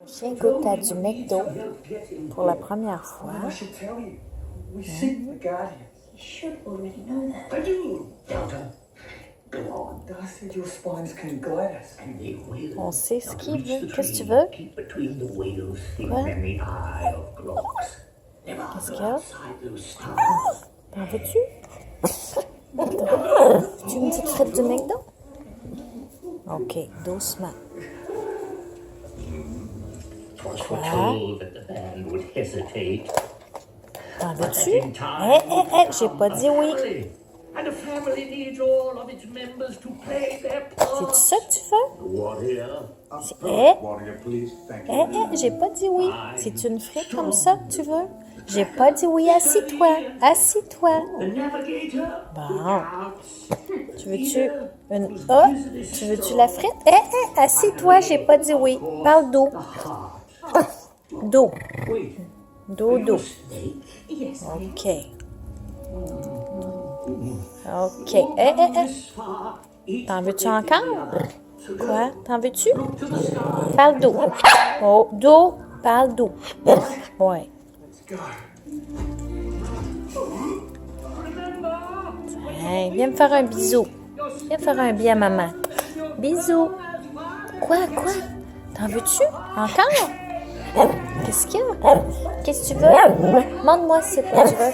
Le chien goûte à du McDo pour la première fois. On sait ce qu'il veut. Qu'est-ce que tu veux? Quoi? Qu'est-ce qu'il y a? T'en veux-tu? Tu veux une petite frite du McDo? OK, doucement. Quoi? T'en veux-tu? J'ai pas dit oui. C'est ça que tu fais? J'ai pas dit oui. C'est une frite comme ça que tu veux? J'ai pas dit oui. Assis-toi. Assis-toi. Bon. Tu veux-tu une A? Tu veux-tu la frite? Assis-toi. J'ai pas dit oui. Parle d'eau. D'eau. D'eau. OK. OK. T'en veux-tu encore? Quoi? T'en veux-tu? Parle d'eau. Oh, d'eau. Parle d'eau. Ouais. Hey, viens me faire un bisou. Viens me faire un bien, maman. Bisous. Quoi? T'en veux-tu? Encore? Qu'est-ce qu'il y a? Qu'est-ce que tu veux? Demande-moi ce que tu veux.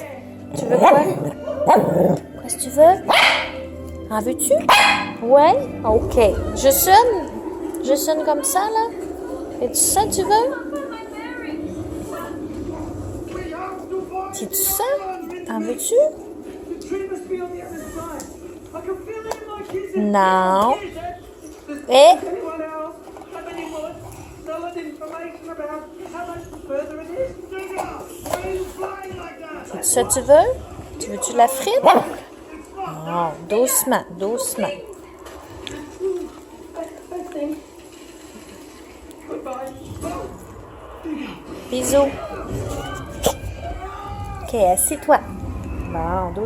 Tu veux quoi? Qu'est-ce que tu veux? En veux-tu? Ouais? OK. Je sonne? Je sonne comme ça, là? C'est-tu ça que tu veux? C'est-tu ça? En veux-tu? Non. C'est ça que tu veux? Tu veux-tu la frite? Oh, doucement. Bisous. OK, assis-toi. Bon, doucement.